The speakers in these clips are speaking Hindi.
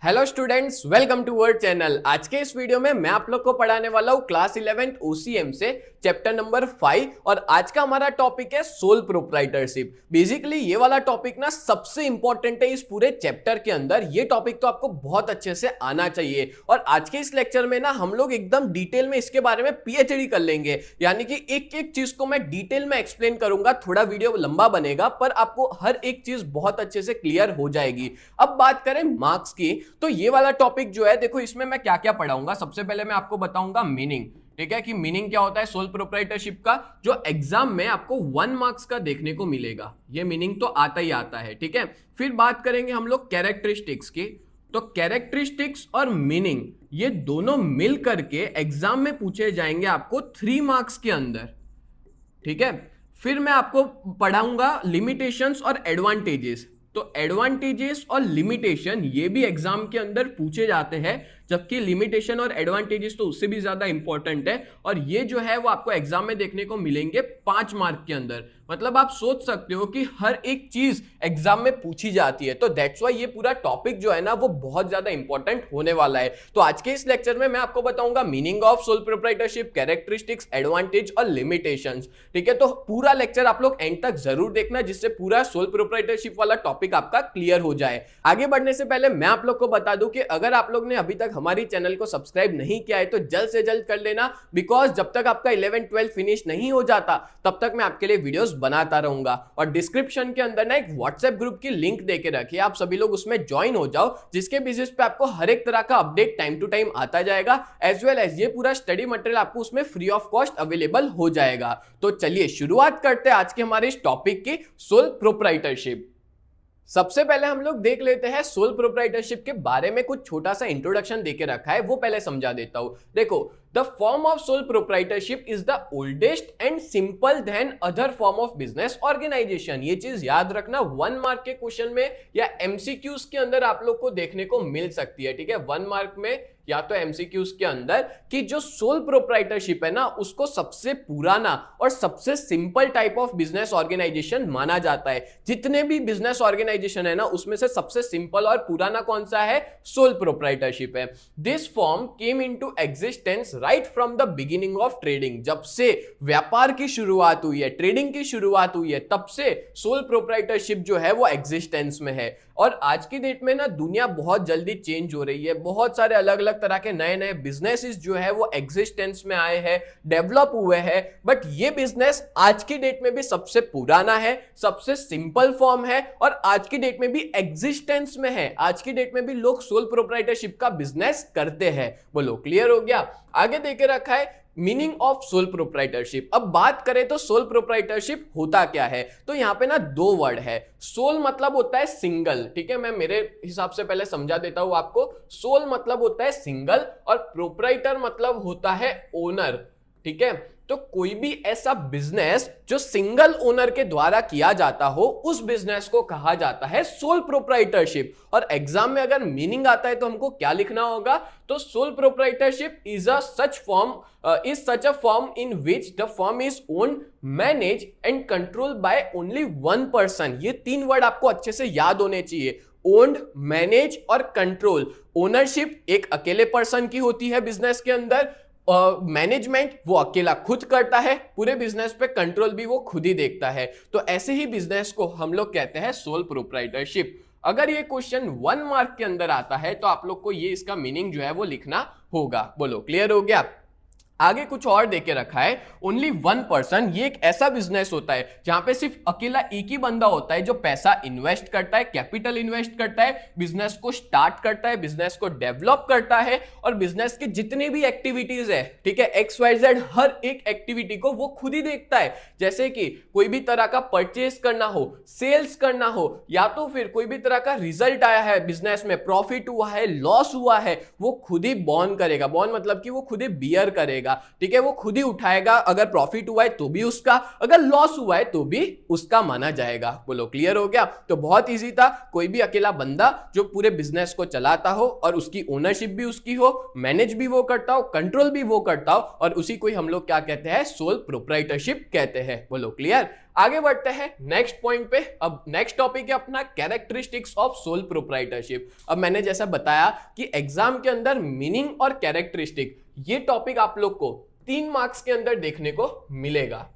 Hello students, welcome to our channel. आज के इस वीडियो में मैं आप लोग को पढ़ाने वाला हूँ क्लास 11th OCM से चैप्टर नंबर 5 और आज का हमारा टॉपिक है सोल प्रोप्राइटरशिप। बेसिकली ये वाला टॉपिक ना सबसे इंपॉर्टेंट है इस पूरे चैप्टर के अंदर। ये टॉपिक तो आपको बहुत अच्छे से आना चाहिए और आज के इस लेक्चर में ना हम लोग एकदम डिटेल में इसके बारे में PhD कर लेंगे, यानी कि एक एक चीज को मैं डिटेल में एक्सप्लेन करूंगा। थोड़ा वीडियो लंबा बनेगा पर आपको हर एक चीज बहुत अच्छे से क्लियर हो जाएगी। अब बात करें मार्क्स की, तो ये वाला टॉपिक जो है, देखो इसमें मैं क्या क्या पढ़ाऊंगा। सबसे पहले मैं आपको बताऊंगा मीनिंग, ठीक है, कि मीनिंग क्या होता है सोल प्रोप्राइटरशिप का, जो एग्जाम में आपको 1 मार्क्स का देखने को मिलेगा। ये मीनिंग तो आता ही आता है, ठीक है। फिर बात करेंगे हम लोग कैरेक्टरिस्टिक्स की, तो कैरेक्टरिस्टिक्स और मीनिंग ये दोनों मिल करके एग्जाम में पूछे जाएंगे आपको 3 मार्क्स के अंदर, ठीक है। फिर मैं आपको पढ़ाऊंगा लिमिटेशंस और एडवांटेजेस, तो एडवांटेजेस और लिमिटेशन ये भी एग्जाम के अंदर पूछे जाते हैं, जबकि लिमिटेशन और एडवांटेजेस तो उससे भी ज्यादा इंपॉर्टेंट है और ये जो है वो आपको एग्जाम में देखने को मिलेंगे 5 मार्क के अंदर। मतलब आप सोच सकते हो कि हर एक चीज एग्जाम में पूछी जाती है, तो दैट्स व्हाई ये पूरा टॉपिक जो है ना वो बहुत ज्यादा इंपॉर्टेंट होने वाला है। तो आज के इस लेक्चर में मैं आपको बताऊंगा meaning of sole proprietorship, characteristics, advantage और लिमिटेशंस, ठीक है। तो पूरा लेक्चर आप लोग एंड तक जरूर देखना, जिससे पूरा सोल प्रोप्राइटरशिप वाला टॉपिक आपका क्लियर हो जाए। आगे बढ़ने से पहले मैं आप लोग को बता दूं कि अगर आप लोग ने अभी तक हमारी चैनल को सब्सक्राइब नहीं किया है तो जल्द से जल्द कर लेना, बिकॉज जब तक आपका 11-12 फिनिश नहीं हो जाता तब तक मैं आपके लिए वीडियोस बनाता रहूंगा। और डिस्क्रिप्शन के अंदर ना एक व्हाट्सएप ग्रुप की लिंक देके रखिए, आप सभी लोग उसमें ज्वाइन हो जाओ, जिसके बेसिस पे आपको हर एक तरह का अपडेट टाइम टू टाइम आता जाएगा, एज वेल एज ये पूरा स्टडी मटेरियल आपको उसमें फ्री ऑफ कॉस्ट अवेलेबल हो जाएगा। तो चलिए शुरुआत करते हैं आज के हमारे इस टॉपिक की, सोल प्रोप्राइटरशिप। सबसे पहले हम लोग देख लेते हैं सोल प्रोप्राइटरशिप के बारे में कुछ छोटा सा इंट्रोडक्शन देके रखा है, वो पहले समझा देता हूं। देखो, the form of sole proprietorship is the oldest and simple then other form of business organisation. ये चीज याद रखना, 1 मार्क के क्वेश्चन में या MCQs के अंदर आप लोग को देखने को मिल सकती है, ठीक है। 1 मार्क में या तो MCQs के अंदर कि जो सोल प्रोप्राइटरशिप है ना उसको सबसे पुराना और सबसे simple type of business organisation माना जाता है। जितने भी बिजनेस ऑर्गेनाइजेशन है ना उसमें से सबसे सिंपल और पुराना कौन सा है? सोल प्रोप्राइटरशिप है। This form came into existence right from the beginning of trading. जब से व्यापार की शुरुआत हुई है, ट्रेडिंग की शुरुआत हुई है, तब से सोल प्रोप्राइटरशिप जो है वो एग्जिस्टेंस में है। और आज की डेट में ना दुनिया बहुत जल्दी चेंज हो रही है, बहुत सारे अलग अलग तरह के नए नए बिजनेसेस जो है वो एग्जिस्टेंस में आए हैं, डेवलप हुए हैं, बट ये बिजनेस आज की डेट में भी सबसे पुराना है, सबसे सिंपल फॉर्म है और आज की डेट में भी एग्जिस्टेंस में है। आज की डेट में भी लोग सोल प्रोप्राइटरशिप का बिजनेस करते हैं। बोलो, क्लियर हो गया? आगे देके रखा है मीनिंग ऑफ सोल प्रोप्राइटरशिप। अब बात करें तो सोल प्रोप्राइटरशिप होता क्या है, तो यहां पे ना 2 वर्ड है। सोल मतलब होता है सिंगल, ठीक है, मैं मेरे हिसाब से पहले समझा देता हूं आपको। सोल मतलब होता है सिंगल और प्रोप्राइटर मतलब होता है ओनर, ठीक है। तो कोई भी ऐसा बिजनेस जो सिंगल ओनर के द्वारा किया जाता हो उस बिजनेस को कहा जाता है सोल प्रोप्राइटरशिप। और एग्जाम में अगर मीनिंग आता है तो हमको क्या लिखना होगा? तो soul proprietorship is such a form in which the form is owned, manage and control by only 1 person. ये 3 वर्ड आपको अच्छे से याद होने चाहिए, ओन्ड, मैनेज और कंट्रोल। ओनरशिप एक अकेले पर्सन की होती है बिजनेस के अंदर, मैनेजमेंट वो अकेला खुद करता है पूरे बिजनेस पे, कंट्रोल भी वो खुद ही देखता है। तो ऐसे ही बिजनेस को हम लोग कहते हैं सोल प्रोप्राइटरशिप। अगर ये क्वेश्चन 1 मार्क के अंदर आता है तो आप लोग को ये इसका मीनिंग जो है वो लिखना होगा। बोलो, क्लियर हो गया? आगे कुछ और देके रखा है, ओनली 1 पर्सन। ये एक ऐसा बिजनेस होता है जहां पे सिर्फ अकेला एक ही बंदा होता है जो पैसा इन्वेस्ट करता है, कैपिटल इन्वेस्ट करता है, बिजनेस को स्टार्ट करता है, बिजनेस को डेवलप करता है और बिजनेस की जितनी भी एक्टिविटीज है, ठीक है, XYZ, हर एक एक्टिविटी को वो खुद ही देखता है। जैसे कि कोई भी तरह का परचेस करना हो, सेल्स करना हो, या तो फिर कोई भी तरह का रिजल्ट आया है बिजनेस में, प्रॉफिट हुआ है, लॉस हुआ है, वो खुद ही बॉर्न करेगा। बॉर्न मतलब कि वो खुद ही बियर करेगा, ठीक है, वो खुद ही उठाएगा। अगर प्रॉफिट हुआ है तो भी उसका, अगर लॉस हुआ है तो भी उसका माना जाएगा। बोलो, क्लियर हो गया? तो बहुत इजी था, कोई भी अकेला बंदा जो पूरे बिजनेस को चलाता हो और उसकी ओनरशिप भी उसकी हो, मैनेज भी वो करता हो, कंट्रोल भी वो करता हो, और उसी को ही हम लोग क्या कहते हैं? सोल प्रोप्राइटरशिप कहते हैं। बोलो, क्लियर? आगे बढ़ते हैं नेक्स्ट पॉइंट पे। अब नेक्स्ट टॉपिक है अपना कैरेक्टरिस्टिक्स ऑफ सोल प्रोप्राइटरशिप। अब मैंने जैसा बताया कि एग्जाम के अंदर मीनिंग और कैरेक्टरिस्टिक ये टॉपिक आप लोग को 3 मार्क्स के अंदर देखने को मिलेगा,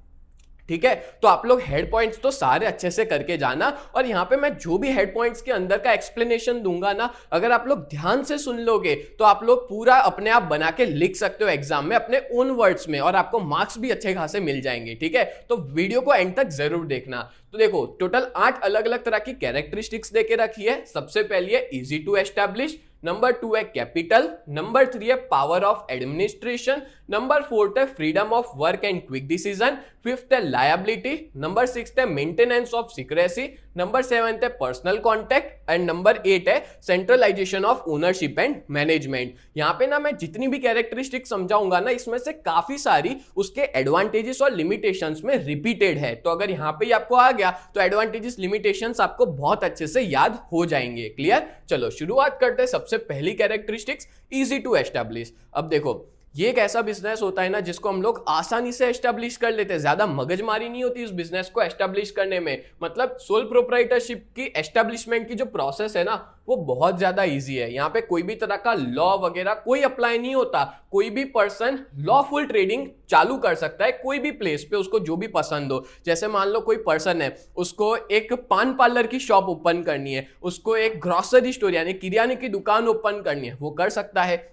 ठीक है। तो आप लोग हेड पॉइंट्स तो सारे अच्छे से करके जाना, और यहां पे मैं जो भी हेड पॉइंट्स के अंदर का एक्सप्लेनेशन दूंगा ना, अगर आप लोग ध्यान से सुन लोगे तो आप लोग पूरा अपने आप बना के लिख सकते हो एग्जाम में अपने ओन वर्ड्स में, और आपको मार्क्स भी अच्छे खासे मिल जाएंगे, ठीक है। तो वीडियो को एंड तक जरूर देखना। तो देखो टोटल 8 अलग अलग तरह की कैरेक्टरिस्टिक्स देके रखी है। सबसे पहली है इजी टू एस्टैब्लिश, नंबर 2 है कैपिटल, नंबर 3 है पावर ऑफ एडमिनिस्ट्रेशन, नंबर 4 है freedom of work and quick decision, 5th है लायबिलिटी, नंबर 6 है मेंटेनेंस ऑफ सिक्रेसी, नंबर 7 है पर्सनल कॉन्टैक्ट, एंड नंबर 8 है centralisation of ownership and management. यहां पे ना मैं जितनी भी कैरेक्टरिस्टिक समझाऊंगा ना, इसमें से काफी सारी उसके एडवांटेजेस और लिमिटेशंस में रिपीटेड है। तो अगर यहां पे ही आपको आ गया तो एडवांटेजेस लिमिटेशंस आपको बहुत अच्छे से याद हो जाएंगे। क्लियर? चलो शुरुआत करते हैं। सबसे पहली कैरेक्टरिस्टिक्स इजी टू एस्टैब्लिश। अब देखो ये एक ऐसा बिजनेस होता है ना जिसको हम लोग आसानी से एस्टैब्लिश कर लेते हैं, ज्यादा मगजमारी नहीं होती इस बिजनेस को एस्टैब्लिश करने में। मतलब सोल प्रोप्राइटरशिप की एस्टैब्लिशमेंट की जो प्रोसेस है ना वो बहुत ज्यादा इजी है। यहाँ पे कोई भी तरह का लॉ वगैरह कोई अप्लाई नहीं होता। कोई भी पर्सन लॉफुल ट्रेडिंग चालू कर सकता है कोई भी प्लेस पे, उसको जो भी पसंद हो। जैसे मान लो कोई पर्सन है, उसको एक पान पार्लर की शॉप ओपन करनी है, उसको एक ग्रोसरी स्टोर यानी किराने की दुकान ओपन करनी है, वो कर सकता है।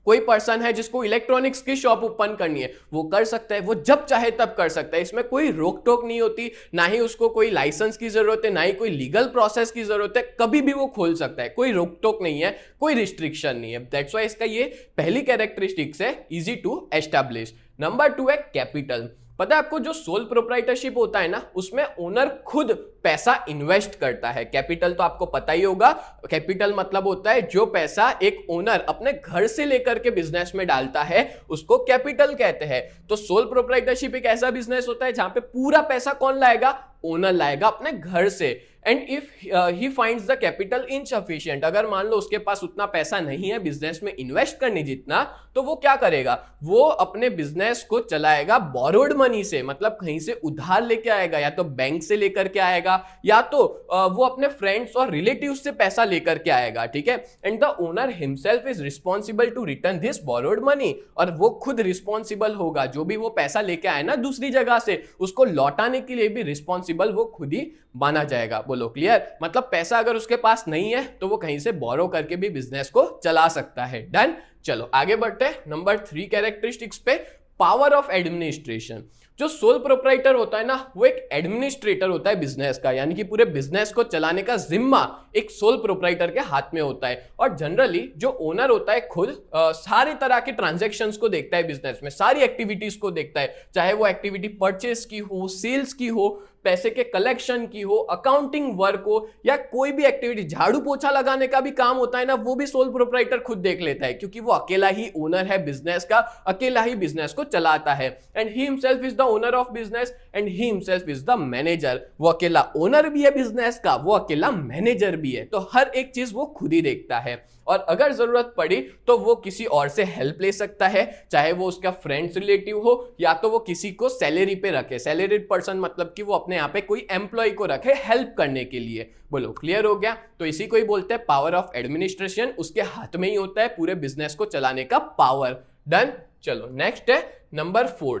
कोई पर्सन है जिसको इलेक्ट्रॉनिक्स की शॉप ओपन करनी है, वो कर सकता है, वो जब चाहे तब कर सकता है। इसमें कोई रोक टोक नहीं होती, ना ही उसको कोई लाइसेंस की जरूरत है, ना ही कोई लीगल प्रोसेस की जरूरत है। कभी भी वो खोल सकता है, कोई रोक टोक नहीं है, कोई रिस्ट्रिक्शन नहीं है। दैट्स व्हाई इसका ये पहली कैरेक्टरिस्टिक्स है, इजी टू एस्टैब्लिश। नंबर 2 है कैपिटल। पता है आपको जो सोल प्रोप्राइटरशिप होता है ना, उसमें ओनर खुद पैसा इन्वेस्ट करता है। कैपिटल तो आपको पता ही होगा, कैपिटल मतलब होता है जो पैसा एक ओनर अपने घर से लेकर के बिजनेस में डालता है, उसको कैपिटल कहते हैं। तो सोल प्रोप्राइटरशिप एक ऐसा बिजनेस होता है जहां पे पूरा पैसा कौन लाएगा? ओनर लाएगा अपने घर से। And if he finds the capital insufficient, अगर मान लो उसके पास उतना पैसा नहीं है बिजनेस में इन्वेस्ट करने जितना, तो वो क्या करेगा? वो अपने बिजनेस को चलाएगा बोरोड मनी से, मतलब कहीं से उधार लेके आएगा, या तो बैंक से लेकर के आएगा, या तो वो अपने फ्रेंड्स और रिलेटिव्स से पैसा लेकर के आएगा, ठीक है। And the owner himself is responsible to return this borrowed money, और वो खुद रिस्पॉन्सिबल होगा। जो भी वो पैसा लेके आए ना दूसरी जगह से, उसको लौटाने के लिए भी रिस्पॉन्सिबल वो खुद ही माना जाएगा। बोलो क्लियर? मतलब पैसा अगर उसके पास नहीं है तो वो कहीं से बोरो करके भी बिजनेस को चला सकता है। डन? चलो आगे बढ़ते हैं नंबर 3 कैरेक्टरिस्टिक्स पे, पावर ऑफ एडमिनिस्ट्रेशन। जो सोल प्रोप्राइटर होता है ना, वो एक एडमिनिस्ट्रेटर होता है बिजनेस का, यानी कि पूरे बिजनेस को चलाने का जिम्मा एक सोल प्रोप्राइटर के हाथ में होता है। और जनरली जो ओनर होता है खुद सारी तरह के ट्रांजैक्शंस को देखता है बिजनेस में, सारी एक्टिविटीज को देखता है, चाहे वो एक्टिविटी परचेस की हो, सेल्स की हो, पैसे के कलेक्शन की हो, अकाउंटिंग वर्क हो, या कोई भी एक्टिविटी, झाड़ू पोछा लगाने का भी काम होता है ना, वो भी सोल प्रोप्राइटर खुद देख लेता है, क्योंकि वो अकेला ही ओनर है बिजनेस का, अकेला ही बिजनेस को चलाता है। And he himself is the owner of business and he himself is the manager. वो अकेला ओनर भी है बिजनेस का, वो अकेला मैनेजर भी है। तो हर एक चीज वो खुद ही देखता है, और अगर जरूरत पड़ी तो वो किसी और से हेल्प ले सकता है, चाहे वो उसका फ्रेंड्स रिलेटिव हो, या तो वो किसी को सैलरी पे रखे। सैलरीड पर्सन मतलब कि वो अपने यहाँ पे कोई एम्प्लॉय को रखे हेल्प करने के लिए। बोलो क्लियर हो गया? तो इसी को ही बोलते हैं पावर ऑफ एडमिनिस्ट्रेशन। उसके हाथ में ही होता है पूरे बिजनेस को चलाने का पावर। डन? चलो नेक्स्ट है number 4,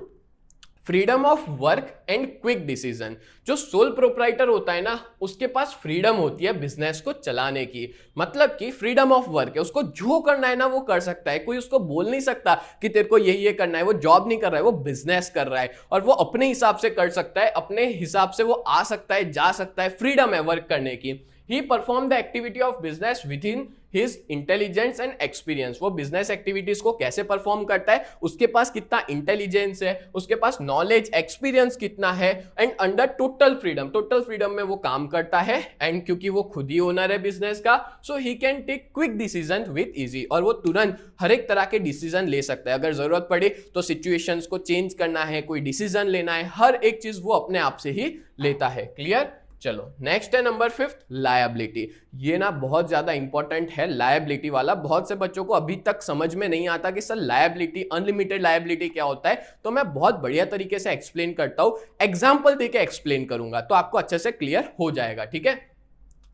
freedom of work and quick decision. जो सोल प्रोप्राइटर होता है ना, उसके पास फ्रीडम होती है बिजनेस को चलाने की। मतलब कि फ्रीडम ऑफ वर्क है, उसको जो करना है ना वो कर सकता है। कोई उसको बोल नहीं सकता कि तेरे को ये करना है। वो जॉब नहीं कर रहा है, वो बिजनेस कर रहा है, और वो अपने हिसाब से कर सकता है, अपने हिसाब से वो आ सकता है, जा सकता है। फ्रीडम है वर्क करने की। He performed the activity of business within his intelligence and experience। वो बिजनेस एक्टिविटीज को कैसे परफॉर्म करता है, उसके पास कितना इंटेलिजेंस है, उसके पास नॉलेज एक्सपीरियंस कितना है, and under total freedom. Total freedom में वो काम करता है, एंड क्योंकि वो खुद ही ओनर है बिजनेस का, so he can take quick decision with easy. और वो तुरंत हर एक तरह के डिसीजन ले सकता है। अगर जरूरत पड़े तो सिचुएशंस को चेंज करना है, कोई डिसीजन लेना है, हर एक चीज वो अपने आप से ही लेता है। क्लियर? चलो नेक्स्ट है नंबर 5 लायबिलिटी। ये ना बहुत ज्यादा इंपॉर्टेंट है लायबिलिटी वाला। बहुत से बच्चों को अभी तक समझ में नहीं आता कि सर लायबिलिटी, अनलिमिटेड लायबिलिटी क्या होता है। तो मैं बहुत बढ़िया तरीके से एक्सप्लेन करता हूं, एग्जाम्पल देके एक्सप्लेन करूंगा तो आपको अच्छे से क्लियर हो जाएगा। ठीक है,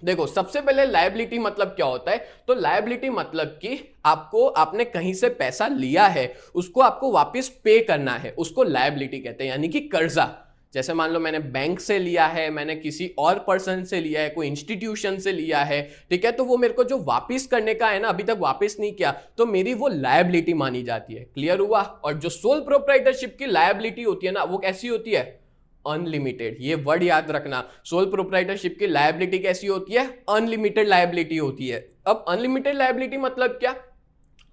देखो सबसे पहले लायबिलिटी मतलब क्या होता है। तो लायबिलिटी मतलब कि आपने कहीं से पैसा लिया है, उसको आपको वापस पे करना है, उसको लायबिलिटी कहते हैं, यानी कि कर्जा। जैसे मान लो मैंने बैंक से लिया है, मैंने किसी और पर्सन से लिया है, कोई इंस्टीट्यूशन से लिया है, ठीक है, तो वो मेरे को जो वापस करने का है ना, अभी तक वापस नहीं किया, तो मेरी वो लायबिलिटी मानी जाती है। क्लियर हुआ। और जो सोल प्रोप्राइटरशिप की लायबिलिटी होती है ना, वो कैसी होती है, अनलिमिटेड। ये वर्ड याद रखना, सोल प्रोप्राइटरशिप की लायबिलिटी कैसी होती है, अनलिमिटेड लायबिलिटी होती है। अब अनलिमिटेड लायबिलिटी मतलब क्या,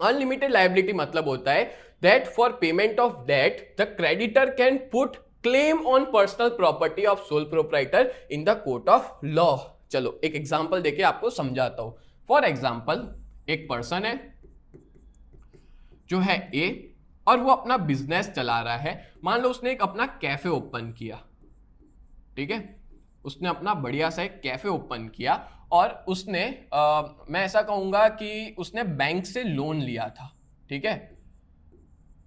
अनलिमिटेड लायबिलिटी मतलब होता है that for payment of debt the creditor can put claim on personal property of sole proprietor in the court of law. चलो एक एग्जांपल देके आपको समझाता हूं। फॉर एग्जांपल, एक पर्सन है जो है ए, और वो अपना बिजनेस चला रहा है। मान लो उसने एक अपना कैफे ओपन किया, ठीक है, उसने अपना बढ़िया सा एक कैफे ओपन किया, और उसने मैं ऐसा कहूंगा कि उसने बैंक से लोन लिया था। ठीक है,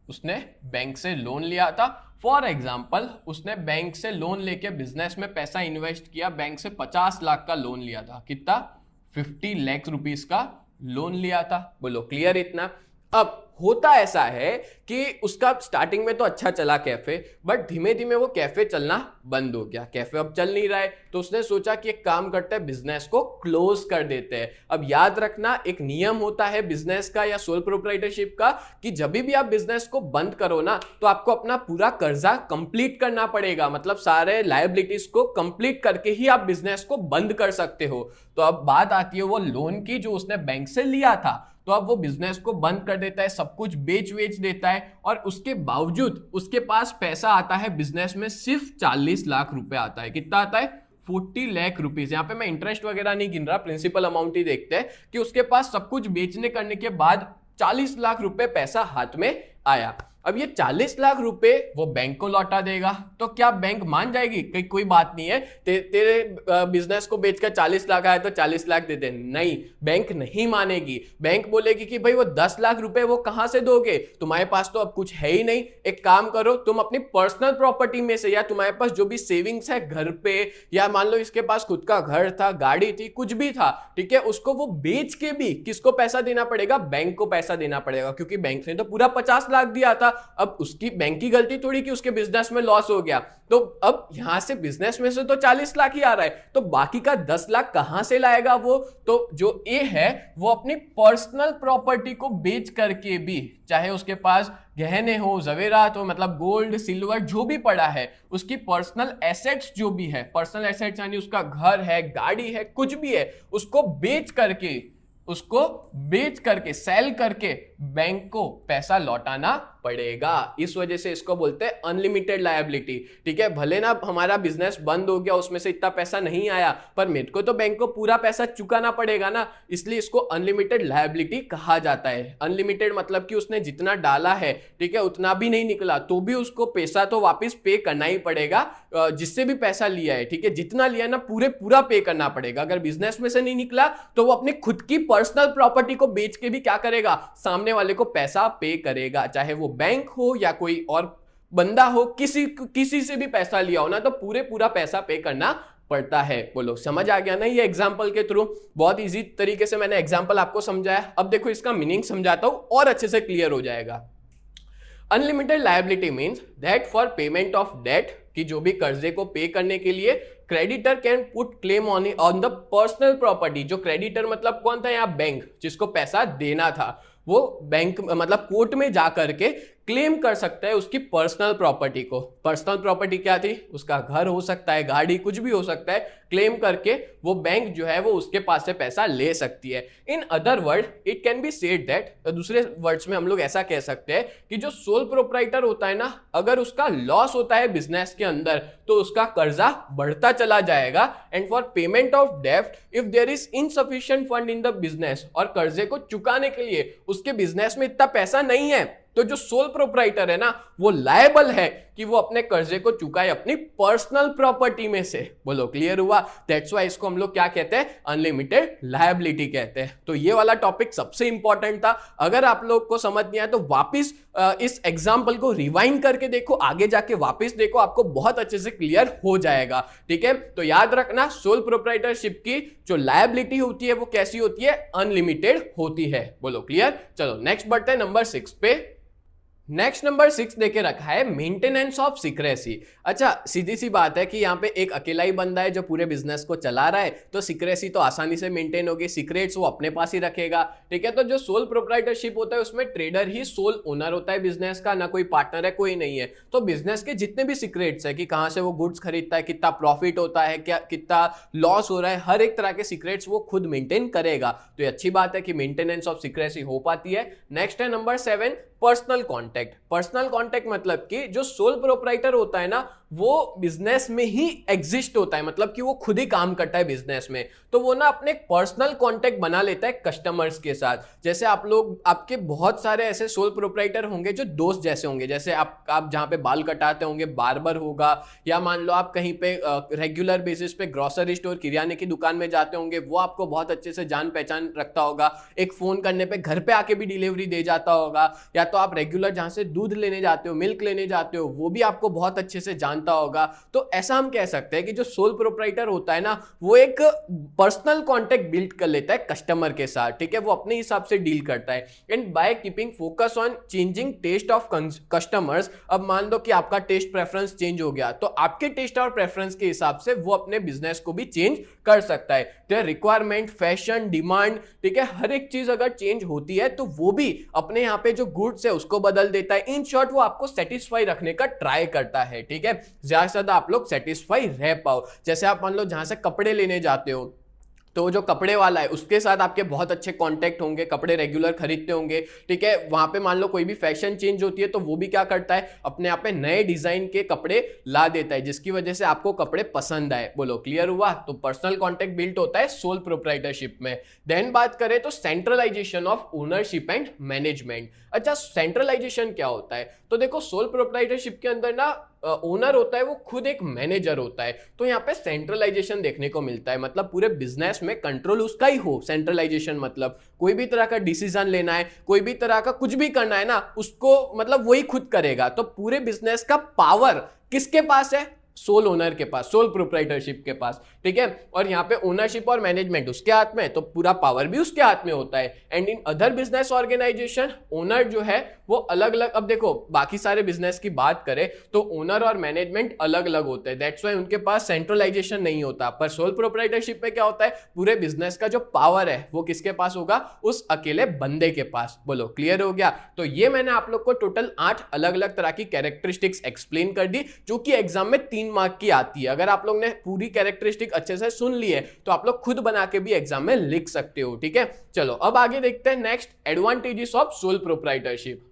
उसने बैंक से लोन लिया था। फॉर एग्जाम्पल, उसने बैंक से लोन लेके बिजनेस में पैसा इन्वेस्ट किया। बैंक से 50 लाख का लोन लिया था। कितना, 50 लाख रुपीस का लोन लिया था। बोलो क्लियर इतना। अब होता ऐसा है कि उसका स्टार्टिंग में तो अच्छा चला कैफे, बट धीमे धीमे वो कैफे चलना बंद हो गया। कैफे अब चल नहीं रहा है, तो उसने सोचा कि एक काम करते हैं, बिजनेस को क्लोज कर देते हैं। अब याद रखना, एक नियम होता है बिजनेस का या सोल प्रोप्राइटरशिप का कि जब भी आप बिजनेस को बंद करो ना, तो आपको अपना पूरा कर्जा कंप्लीट करना पड़ेगा। मतलब सारे लायबिलिटीज को कंप्लीट करके ही आप बिजनेस को बंद कर सकते हो। तो अब बात आती है वो लोन की जो उसने बैंक से लिया था। तो अब वो बिजनेस को बंद कर देता है, सब कुछ बेच देता है, और उसके बावजूद उसके पास पैसा आता है बिजनेस में सिर्फ 40 लाख रुपए आता है। कितना आता है, 40 लाख रुपीज। यहाँ पे मैं इंटरेस्ट वगैरह नहीं गिन रहा, प्रिंसिपल अमाउंट ही देखते हैं कि उसके पास सब कुछ बेचने करने के बाद 40 लाख रुपए पैसा हाथ में आया। अब ये 40 लाख रुपए वो बैंक को लौटा देगा, तो क्या बैंक मान जाएगी कि कोई बात नहीं है, तेरे बिजनेस को बेचकर 40 लाख आया तो 40 लाख दे दे? नहीं, बैंक नहीं मानेगी। बैंक बोलेगी कि भाई वो 10 लाख रुपए वो कहां से दोगे, तुम्हारे पास तो अब कुछ है ही नहीं। एक काम करो, तुम अपनी पर्सनल प्रॉपर्टी में से, या तुम्हारे पास जो भी सेविंग्स है घर पे, या मान लो इसके पास खुद का घर था, गाड़ी थी, कुछ भी था, ठीक है, उसको वो बेच के भी किसको पैसा देना पड़ेगा, बैंक को पैसा देना पड़ेगा, क्योंकि बैंक ने तो पूरा 50 लाख दिया था। अब उसकी बैंक की गलती थोड़ी कि उसके बिजनेस में लॉस हो गया। तो अब यहां से बिजनेस में से तो 40 लाख ही आ रहा है, तो बाकी का 10 लाख कहां से लाएगा वो? तो जो ए है वो अपनी पर्सनल प्रॉपर्टी को बेच करके भी, चाहे उसके पास गहने हो, जवेरात हो, मतलब गोल्ड सिल्वर जो भी पड़ा है, उसकी पर्सनल एसेट्स जो भी है, पर्सनल एसेट्स यानी उसका घर है, गाड़ी है, कुछ भी है, उसको बेच करके सेल करके बैंक को पैसा लौटाना पड़ेगा। इस वजह से इसको बोलते हैं अनलिमिटेड लायबिलिटी। ठीक है, भले ना हमारा बिजनेस बंद हो गया, उसमें से इतना पैसा नहीं आया, पर मेरे को तो बैंक को पूरा पैसा चुकाना पड़ेगा ना, इसलिए इसको अनलिमिटेड लायबिलिटी कहा जाता है। अनलिमिटेड मतलब कि उसने जितना डाला है, ठीक है, उतना भी नहीं निकला तो भी उसको पैसा तो वापस पे करना ही पड़ेगा, जिससे भी पैसा लिया है, ठीक है, जितना लिया ना पूरा पे करना पड़ेगा। अगर बिजनेस में से नहीं निकला तो वो अपनी खुद की पर्सनल प्रॉपर्टी को बेच के भी क्या करेगा, सामने वाले को पैसा पे करेगा। चाहे वो बैंक हो या कोई और बंदा हो, किसी से भी पैसा लिया हो ना, तो पूरा पैसा पे करना पड़ता है। बोलो समझ आ गया ना? ये एग्जांपल के थ्रू बहुत इजी तरीके से मैंने एग्जांपल आपको समझाया। अब देखो इसका मीनिंग समझाता हूं और अच्छे से क्लियर हो जाएगा। Unlimited liability means that for payment of debt, कि जो भी कर्जे को पे करने के लिए creditor can put claim on the personal property. जो क्रेडिटर मतलब कौन था यहाँ, बैंक, जिसको पैसा देना था, वो बैंक मतलब कोर्ट में जाकर के क्लेम कर सकता है उसकी पर्सनल प्रॉपर्टी को। पर्सनल प्रॉपर्टी क्या थी, उसका घर हो सकता है, गाड़ी, कुछ भी हो सकता है, क्लेम करके वो बैंक जो है वो उसके पास से पैसा ले सकती है। In other word it can be said that, दूसरे वर्ड्स में हम लोग ऐसा कह सकते हैं कि जो सोल प्रोप्राइटर होता है ना, अगर उसका लॉस होता है बिजनेस के अंदर तो उसका कर्जा बढ़ता चला जाएगा। एंड फॉर पेमेंट ऑफ डेब्ट if there is insufficient fund in the business, और कर्जे को चुकाने के लिए उसके बिजनेस में इतना पैसा नहीं है, तो जो सोल प्रोप्राइटर है ना वो लायबल है कि वो अपने कर्जे को चुकाए अपनी पर्सनल प्रॉपर्टी में से। बोलो क्लियर हुआ? दैट्स व्हाई इसको हम लोग क्या कहते हैं? अनलिमिटेड लायबिलिटी कहते हैं। तो ये वाला टॉपिक सबसे इंपॉर्टेंट था। अगर आप लोग को समझ नहीं आया तो वापिस इस एग्जाम्पल को रिवाइंड करके देखो, आगे जाके वापिस देखो, आपको बहुत अच्छे से क्लियर हो जाएगा। ठीक है, तो याद रखना सोल प्रोप्राइटरशिप की जो लायबिलिटी होती है वो कैसी होती है? अनलिमिटेड होती है। बोलो क्लियर? चलो नेक्स्ट बढ़ते हैं नंबर 6 पे। नेक्स्ट नंबर 6 देके रखा है मेंटेनेंस ऑफ सीक्रेसी। अच्छा, सीधी सी बात है कि यहाँ पे एक अकेला ही बंदा है जो पूरे बिजनेस को चला रहा है, तो सीक्रेसी तो आसानी से मेंटेन होगी, सीक्रेट्स वो अपने पास ही रखेगा। ठीक है, तो जो सोल प्रोप्राइटरशिप होता है उसमें ट्रेडर ही सोल ओनर होता है बिजनेस का, ना कोई पार्टनर है, कोई नहीं है। तो बिजनेस के जितने भी सीक्रेट्स है कि कहाँ से वो गुड्स खरीदता है, कितना प्रॉफिट होता है, क्या कितना लॉस हो रहा है, हर एक तरह के सीक्रेट्स वो खुद मेंटेन करेगा। तो ये अच्छी बात है कि मेंटेनेंस ऑफ सीक्रेसी हो पाती है। नेक्स्ट है number 7 personal contact. Personal contact मतलब कि जो सोल प्रोप्राइटर होता है ना वो बिजनेस में ही एग्जिस्ट होता है, मतलब कि वो खुद ही काम करता है बिजनेस में, तो वो ना अपने पर्सनल कॉन्टैक्ट बना लेता है कस्टमर्स के साथ। जैसे आप लोग, आपके बहुत सारे ऐसे सोल प्रोप्राइटर होंगे जो दोस्त जैसे होंगे, जैसे आप जहां पे बाल कटाते होंगे बार्बर होगा, या मान लो आप कहीं पे रेगुलर बेसिस पे ग्रोसरी स्टोर किराने की दुकान में जाते होंगे, वो आपको बहुत अच्छे से जान पहचान रखता होगा, एक फोन करने पे घर पे आके भी डिलीवरी दे जाता होगा, या तो आप रेगुलर जहां से दूध लेने जाते हो, मिल्क लेने जाते हो, वो भी आपको बहुत अच्छे से जानता होगा। तो ऐसा हम कह सकते हैं कि जो सोल प्रोप्राइटर होता है ना वो एक पर्सनल कॉन्टैक्ट बिल्ड कर लेता है कस्टमर के साथ। ठीक है, वो अपने हिसाब से डील करता है। And by keeping focus on changing taste of customers, अब मान लो कि आपका टेस्ट प्रेफरेंस चेंज हो गया, तो आपके टेस्ट और प्रेफरेंस के हिसाब से वो अपने बिजनेस को भी चेंज कर सकता है। तो रिक्वायरमेंट, फैशन, डिमांड, ठीक है, हर एक चीज अगर चेंज होती है तो वो भी अपने यहाँ पे जो गुड्स है उसको बदल देता है। इन शॉर्ट वो आपको सेटिस्फाई रखने का ट्राई करता है। ठीक है, ज्यादा से ज्यादा आप लोग सेटिस्फाई रह पाओ। जैसे आप मान लो जहां से कपड़े लेने जाते हो, तो जो कपड़े वाला है उसके साथ आपके बहुत अच्छे कांटेक्ट होंगे, कपड़े रेगुलर खरीदते होंगे। ठीक है, वहां पे मान लो कोई भी फैशन चेंज होती है तो वो भी क्या करता है, अपने आप में नए डिजाइन के कपड़े ला देता है, जिसकी वजह से आपको कपड़े पसंद आए। बोलो क्लियर हुआ? तो पर्सनल कांटेक्ट बिल्ड होता है सोल प्रोप्राइटरशिप में। देन बात करें तो centralisation of ownership and management. अच्छा, सेंट्रलाइजेशन क्या होता है? तो देखो सोल प्रोप्राइटरशिप के अंदर ना ओनर होता है वो खुद एक मैनेजर होता है, तो यहाँ पे सेंट्रलाइजेशन देखने को मिलता है, मतलब पूरे बिजनेस में कंट्रोल उसका ही हो। सेंट्रलाइजेशन मतलब कोई भी तरह का डिसीजन लेना है, कोई भी तरह का कुछ भी करना है ना, उसको मतलब वही खुद करेगा। तो पूरे बिजनेस का पावर किसके पास है? सोल ओनर के पास, सोल प्रोप्राइटरशिप के पास। ठीक है, और यहाँ पे ओनरशिप और मैनेजमेंट उसके हाथ में है, तो पूरा पावर भी उसके हाथ में होता है। And in other business organisation owner जो है वो अलग अलग, अब देखो बाकी सारे बिजनेस की बात करें तो ओनर और मैनेजमेंट अलग अलग होते हैं, दैट्स व्हाई उनके पास सेंट्रलाइजेशन नहीं होता। पर सोल प्रोप्राइटरशिप में क्या होता है, पूरे बिजनेस का जो पावर है वो किसके पास होगा? उस अकेले बंदे के पास। बोलो क्लियर हो गया? तो ये मैंने आप लोग को टोटल 8 अलग अलग तरह की कैरेक्टरिस्टिक्स एक्सप्लेन कर दी, जो कि एग्जाम में 3 मार्क की आती है। अगर आप लोग ने पूरी कैरेक्टरिस्टिक अच्छे से सुन ली है तो आप लोग खुद बना के भी एग्जाम में लिख सकते हो। ठीक है, चलो अब आगे देखते हैं next advantages of sole proprietorship.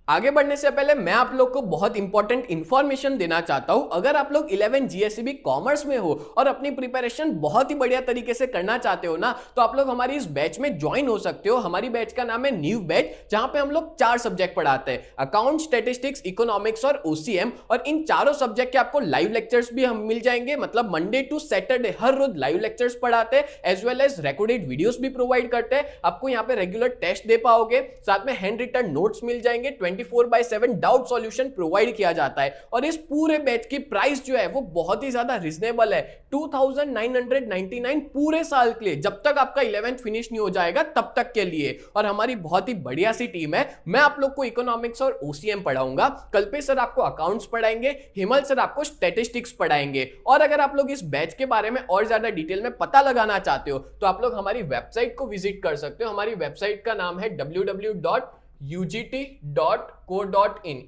आगे बढ़ने से पहले मैं आप लोग को बहुत इंपॉर्टेंट इंफॉर्मेशन देना चाहता हूं। अगर आप लोग 11 जीएसईबी कॉमर्स में हो और अपनी प्रिपरेशन बहुत ही बढ़िया तरीके से करना चाहते हो ना, तो आप लोग हमारी इस बैच में ज्वाइन हो सकते हो। हमारी बैच का नाम है न्यू बैच, जहां पे हम लोग 4 सब्जेक्ट पढ़ाते हैं, अकाउंट, स्टैटिस्टिक्स, इकोनॉमिक्स और ओसीएम। और इन चारों सब्जेक्ट के आपको लाइव लेक्चर्स भी हम मिल जाएंगे, मतलब मंडे टू सैटरडे हर रोज लाइव लेक्चर्स पढ़ाते हैं, as well as recorded videos भी प्रोवाइड करते हैं। आपको यहाँ पे रेगुलर टेस्ट दे पाओगे, साथ में हैंड रिटन नोट्स मिल जाएंगे, 24/7 डाउट सॉल्यूशन प्रोवाइड किया जाता है। और इस पूरे बैच की प्राइस जो है वो बहुत ही ज्यादा रिजनेबल है, 2999 पूरे साल के लिए, जब तक आपका 11th फिनिश नहीं हो जाएगा तब तक के लिए। और हमारी बहुत ही बढ़िया सी टीम है। मैं आप लोग को इकोनॉमिक्स और ओसीएम पढ़ाऊंगा, कल्पेश सर आपको अकाउंट्स पढ़ाएंगे, हेमल सर आपको स्टैटिस्टिक्स पढ़ाएंगे। और अगर आप लोग इस बैच के बारे में और ज्यादा डिटेल में पता लगाना चाहते हो तो आप लोग हमारी वेबसाइट को विजिट कर सकते हो। हमारी वेबसाइट का नाम है www.ugt.co.in।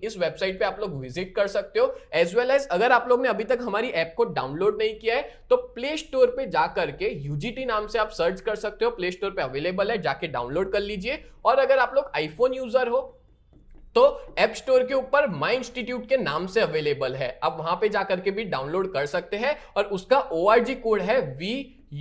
इस वेबसाइट पे आप लोग विजिट कर सकते हो। एज वेल एज अगर आप लोग ने अभी तक हमारी ऐप को डाउनलोड नहीं किया है तो प्ले स्टोर पे जाकर के UGT नाम से आप सर्च कर सकते हो, प्ले स्टोर पे अवेलेबल है, जाके डाउनलोड कर लीजिए। और अगर आप लोग आईफोन यूजर हो तो ऐप स्टोर के ऊपर माई इंस्टीट्यूट के नाम से अवेलेबल है, आप वहां पे जाकर के भी डाउनलोड कर सकते हैं। और उसका ORG कोड है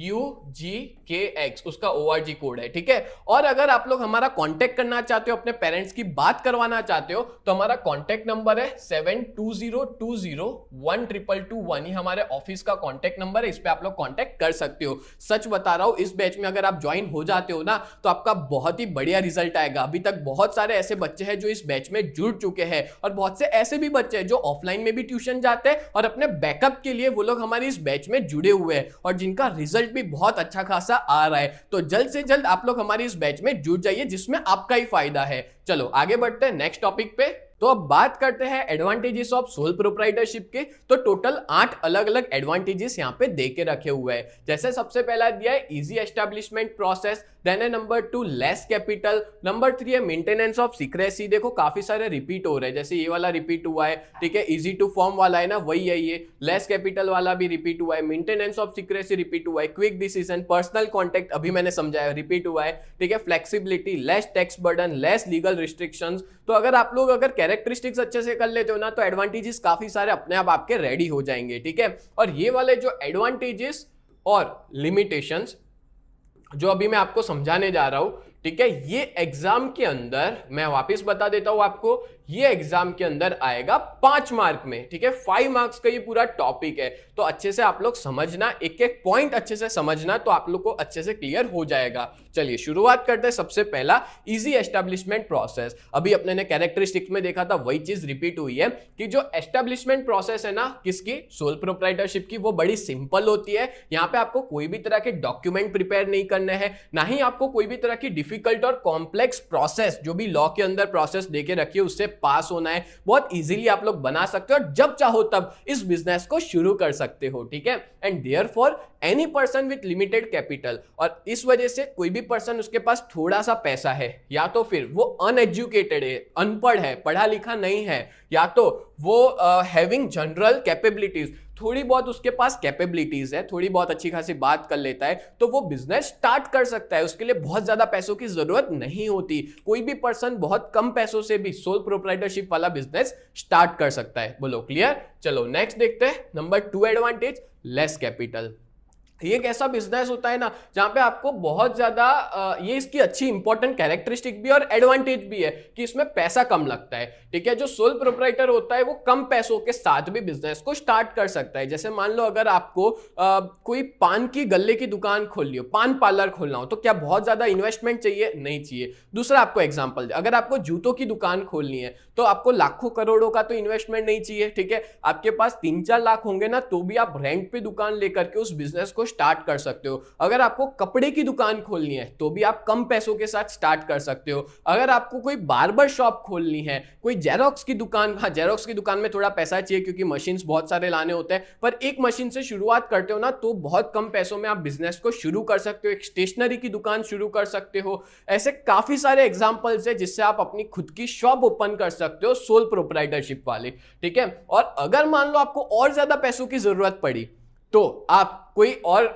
UGKX उसका ORG कोड है, ठीक है। और अगर आप लोग हमारा कांटेक्ट करना चाहते हो, अपने पेरेंट्स की बात करवाना चाहते हो, तो हमारा कांटेक्ट नंबर है 7202012221। ये हमारे ऑफिस का कांटेक्ट नंबर है, इस पे आप लोग कांटेक्ट कर सकते हो। सच बता रहा हूं, इस बैच में अगर आप ज्वाइन हो जाते हो ना, तो आपका बहुत ही बढ़िया रिजल्ट आएगा। अभी तक बहुत सारे ऐसे बच्चे हैं जो इस बैच में जुड़ चुके हैं, और बहुत से ऐसे भी बच्चे हैं जो ऑफलाइन में भी ट्यूशन जाते हैं और अपने बैकअप के लिए वो लोग हमारी इस बैच में जुड़े हुए हैं, और जिनका रिजल्ट भी बहुत अच्छा खासा आ रहा है। तो जल्द से जल्द आप लोग हमारी इस बैच में जुड़ जाइए, जिसमें आपका ही फायदा है। चलो आगे बढ़ते हैं नेक्स्ट टॉपिक पे। तो अब बात करते हैं एडवांटेजेस ऑफ सोल प्रोप्राइटरशिप के। तो टोटल 8 अलग अलग एडवांटेजेस यहाँ पे दे के रखे हुए हैं। जैसे सबसे पहला दिया है इजी एस्टेब्लिशमेंट प्रोसेस, देन है नंबर 2 लेस कैपिटल, नंबर 3 है मेंटेनेंस ऑफ सीक्रेसी। देखो काफी सारे रिपीट हो रहे हैं, जैसे ये वाला रिपीट हुआ है, ठीक है। इजी टू फॉर्म वाला है ना, वही है ये। लेस कैपिटल वाला भी रिपीट हुआ है, मेंटेनेंस ऑफ सीक्रेसी रिपीट हुआ है, क्विक डिसीजन, पर्सनल कॉन्टेक्ट अभी मैंने समझाया रिपीट हुआ है, ठीक है। Flexibility, less tax burden, less legal restrictions. तो अगर आप लोग कैरेक्टरिस्टिक्स अच्छे से कर लेते हो ना, तो एडवांटेजेस काफी सारे अपने आप आपके रेडी हो जाएंगे, ठीक है। और ये वाले जो एडवांटेजेस और लिमिटेशंस जो अभी मैं आपको समझाने जा रहा हूं, ठीक है, ये एग्जाम के अंदर मैं वापस बता देता हूं आपको, ये एग्जाम के अंदर आएगा 5 मार्क में, ठीक है। 5 मार्क्स का ये पूरा टॉपिक है, तो अच्छे से आप लोग समझना, एक एक पॉइंट अच्छे से समझना, तो आप लोग को अच्छे से क्लियर हो जाएगा। चलिए शुरुआत करते हैं। सबसे पहला इजी एस्टेब्लिशमेंट प्रोसेस। अभी अपने ने कैरेक्टरिस्टिक्स में देखा था, वही चीज रिपीट हुई है कि जो एस्टेब्लिशमेंट प्रोसेस है ना किसकी, सोल प्रोप्राइटरशिप की, वो बड़ी सिंपल होती है। यहाँ पे आपको कोई भी तरह के डॉक्यूमेंट प्रिपेयर नहीं करने हैं, ना ही आपको कोई भी तरह की डिफिकल्ट और कॉम्प्लेक्स प्रोसेस जो भी लॉ के अंदर प्रोसेस देके रखी है उससे पास होना है। बहुत इजीली आप लोग बना सकते हो, और जब चाहो तब इस बिजनेस को शुरू कर सकते हो, ठीक है। And therefore any person with limited capital, और इस वजह से कोई भी पर्सन उसके पास थोड़ा सा पैसा है, या तो फिर वो अनएजुकेटेड है, अनपढ़ है, पढ़ा लिखा नहीं है, या तो वो हैविंग जनरल कैपेबिलिटीज, थोड़ी बहुत उसके पास कैपेबिलिटीज है, थोड़ी बहुत अच्छी खासी बात कर लेता है, तो वो बिजनेस स्टार्ट कर सकता है। उसके लिए बहुत ज्यादा पैसों की जरूरत नहीं होती। कोई भी पर्सन बहुत कम पैसों से भी सोल प्रोप्राइटरशिप वाला बिजनेस स्टार्ट कर सकता है। बोलो क्लियर। चलो नेक्स्ट देखते हैं। Number 2 advantage less capital. ये एक ऐसा बिजनेस होता है ना जहां पे आपको बहुत ज्यादा ये इसकी अच्छी इंपॉर्टेंट कैरेक्टरिस्टिक भी और एडवांटेज भी है कि इसमें पैसा कम लगता है, ठीक है। जो सोल प्रोप्राइटर होता है वो कम पैसों के साथ भी बिजनेस को स्टार्ट कर सकता है। जैसे मान लो अगर आपको कोई पान की गल्ले की दुकान खोलनी हो, पान पार्लर खोलना हो, तो क्या बहुत ज्यादा इन्वेस्टमेंट चाहिए? नहीं चाहिए। दूसरा आपको एग्जाम्पल, अगर आपको जूतों की दुकान खोलनी है तो आपको लाखों करोड़ों का तो इन्वेस्टमेंट नहीं चाहिए, ठीक है। आपके पास 3-4 लाख होंगे ना, तो भी आप रेंट पे दुकान लेकर के उस बिजनेस को स्टार्ट कर सकते हो। अगर आपको कपड़े की दुकान खोलनी है तो भी आप कम पैसों के साथ स्टार्ट कर सकते हो। अगर आपको कोई बार्बर शॉप खोलनी है, कोई जेरोक्स की दुकान, हाँ जेरोक्स की दुकान में थोड़ा पैसा चाहिए क्योंकि मशीन्स बहुत सारे लाने होते हैं, पर एक मशीन से शुरुआत करते हो ना तो बहुत कम पैसों में आप बिजनेस को शुरू कर सकते हो। एक स्टेशनरी की दुकान शुरू कर सकते हो। ऐसे काफी सारे एग्जांपल्स है जिससे आप अपनी खुद की शॉप ओपन कर सकते हो सोल प्रोप्राइटरशिप वाले, ठीक है। और अगर मान लो आपको और ज्यादा पैसों की जरूरत पड़ी तो आप कोई और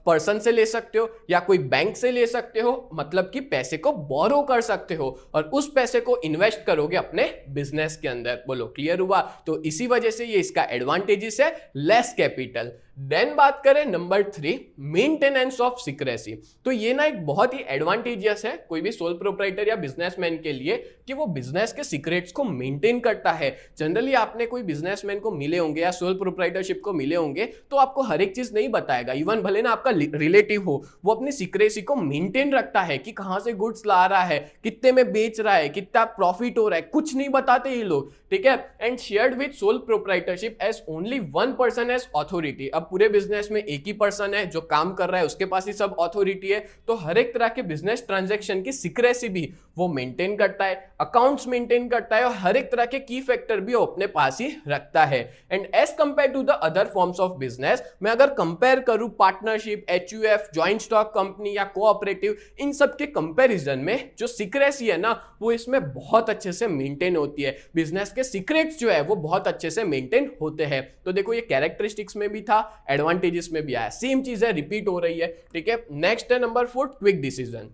पर्सन से ले सकते हो या कोई बैंक से ले सकते हो, मतलब कि पैसे को बोरो कर सकते हो और उस पैसे को इन्वेस्ट करोगे अपने बिजनेस के अंदर। बोलो क्लियर हुआ। तो इसी वजह से ये इसका एडवांटेजेस है लेस कैपिटल। देन बात करें नंबर 3 मेंटेनेंस ऑफ सीक्रेसी। तो ये ना एक बहुत ही एडवांटेजियस है कोई भी सोल प्रोप्राइटर या बिजनेसमैन के लिए कि वो बिजनेस के सीक्रेट्स को मेंटेन करता है। जनरली आपने कोई बिजनेसमैन को मिले होंगे या सोल प्रोप्राइटरशिप को मिले होंगे तो आपको हर एक चीज नहीं बताएगा। इवन भले ना आपका रिलेटिव हो, वो अपनी सीक्रेसी को मेंटेन रखता है कि कहां से गुड्स ला रहा है, कितने में बेच रहा है, कितना प्रॉफिट हो रहा है, कुछ नहीं बताते ये लोग, ठीक है। And shared with sole proprietorship as only one person as authority. अब पूरे बिजनेस में एक ही पर्सन है जो काम कर रहा है, उसके पास ही सब अथॉरिटी है, तो हर एक तरह के बिजनेस ट्रांजैक्शन की सीक्रेसी भी वो मेंटेन करता है, अकाउंट्स मेंटेन करता है और हर एक तरह के की फैक्टर भी वो अपने पास ही रखता है। And as compare to the other forms of business, मैं अगर कंपेयर करूं partnership, HUF, joint stock company या कोऑपरेटिव, इन सब के कंपैरिजन में जो सीक्रेसी है ना वो इसमें बहुत अच्छे से मेंटेन होती है। बिजनेस के सीक्रेट्स जो है वो बहुत अच्छे से मेंटेन होते हैं। तो देखो ये कैरेक्टरिस्टिक्स में भी था, एडवांटेजेस में भी आया, सेम चीज है, रिपीट हो रही है, ठीक है। नेक्स्ट है नंबर 4 क्विक डिसीजन।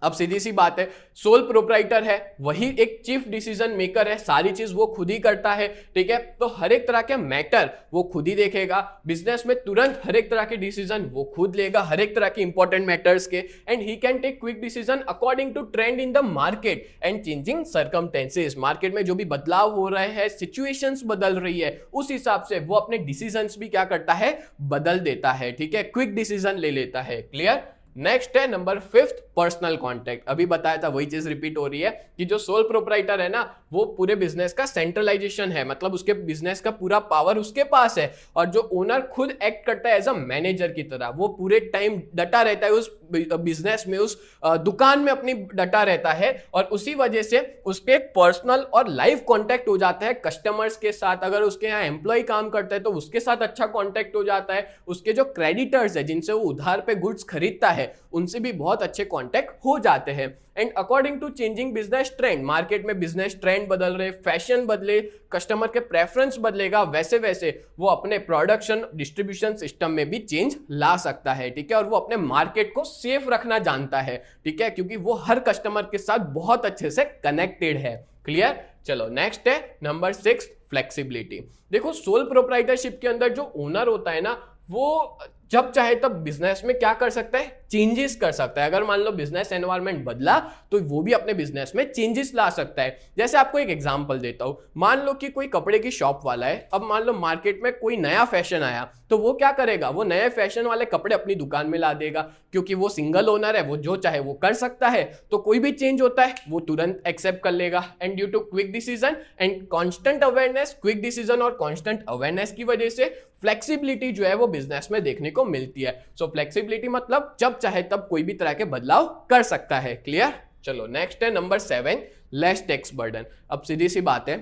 अब सीधी सी बात है, सोल प्रोप्राइटर है, वही एक चीफ डिसीजन मेकर है, सारी चीज वो खुद ही करता है, ठीक है। तो हर एक तरह के मैटर वो खुद ही देखेगा, बिजनेस में तुरंत हर एक तरह के डिसीजन वो खुद लेगा, हर एक तरह के इंपॉर्टेंट मैटर्स के, and he can take quick decision according to trend in the market and changing circumstances. Market में जो भी बदलाव हो रहे हैं, सिचुएशंस बदल रही है, उस हिसाब से वो अपने डिसीजंस भी क्या करता है, बदल देता है, ठीक है, क्विक डिसीजन ले लेता है। क्लियर। नेक्स्ट है नंबर 5, पर्सनल कॉन्टैक्ट। अभी बताया था, वही चीज रिपीट हो रही है कि जो सोल प्रोप्राइटर है ना, वो पूरे बिजनेस का सेंट्रलाइजेशन है, मतलब उसके बिजनेस का पूरा पावर उसके पास है, और जो ओनर खुद एक्ट करता है एज अ मैनेजर की तरह, वो पूरे टाइम डटा रहता है उस बिजनेस में, उस दुकान में अपनी डटा रहता है, और उसी वजह से उसके एक पर्सनल और लाइव कॉन्टैक्ट हो जाता है कस्टमर्स के साथ। अगर उसके यहाँ एम्प्लॉय काम करता है तो उसके साथ अच्छा कॉन्टैक्ट हो जाता है, उसके जो क्रेडिटर्स है जिनसे वो उधार पे गुड्स खरीदता है उनसे भी बहुत अच्छे कॉन्टैक्ट हो जाते हैं। And according to changing business trend, market में बिजनेस ट्रेंड बदल रहे, फैशन बदले, कस्टमर के प्रेफरेंस बदलेगा, वैसे वैसे वो अपने प्रोडक्शन डिस्ट्रीब्यूशन सिस्टम में भी चेंज ला सकता है, ठीक है। और वो अपने मार्केट को सेफ रखना जानता है, ठीक है, क्योंकि वो हर कस्टमर के साथ बहुत अच्छे से कनेक्टेड है। क्लियर। चलो नेक्स्ट है नंबर 6, फ्लेक्सिबिलिटी। देखो, सोल प्रोप्राइटरशिप के अंदर जो ओनर होता है ना, वो जब चाहे तब बिजनेस में क्या कर सकता है, चेंजेस कर सकता है। अगर मान लो बिजनेस एनवायरनमेंट बदला तो वो भी अपने बिजनेस में चेंजेस ला सकता है। जैसे आपको एक एग्जांपल देता हूं, मान लो कि कोई कपड़े की शॉप वाला है, अब मान लो मार्केट में कोई नया फैशन आया, तो वो क्या करेगा, वो नए फैशन वाले कपड़े अपनी दुकान में ला देगा, क्योंकि वो सिंगल ओनर है, वो जो चाहे वो कर सकता है। तो कोई भी चेंज होता है वो तुरंत एक्सेप्ट कर लेगा, and due to quick decision and constant awareness, quick decision और कॉन्स्टेंट अवेयरनेस की वजह से फ्लेक्सिबिलिटी जो है वो बिजनेस में देखने को मिलती है। सो फ्लेक्सिबिलिटी मतलब जब चाहे तब कोई भी तरह के बदलाव कर सकता है। क्लियर। चलो नेक्स्ट है नंबर 7, लेस टैक्स बर्डन। अब सीधी सी बात है,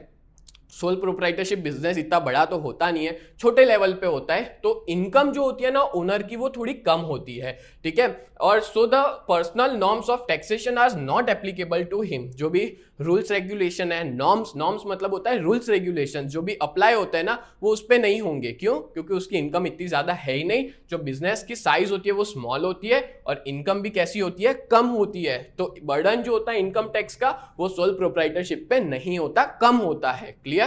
सोल प्रोप्राइटरशिप बिजनेस इतना बड़ा तो होता नहीं है, छोटे लेवल पे होता है, तो इनकम जो होती है ना ओनर की, वो थोड़ी कम होती है, ठीक है। और so the personal norms of taxation are not applicable to him. जो भी रूल्स रेगुलेशन है, नॉर्म्स मतलब होता है रूल्स रेगुलेशन, जो भी अप्लाई होता है ना, वो उस पर नहीं होंगे। क्यों? क्योंकि उसकी इनकम इतनी ज्यादा है ही नहीं। जो बिजनेस की साइज होती है वो स्मॉल होती है, और इनकम भी कैसी होती है, कम होती है। तो बर्डन जो होता है इनकम टैक्स का, वो सोल प्रोप्राइटरशिप पे नहीं होता, कम होता है। क्लियर।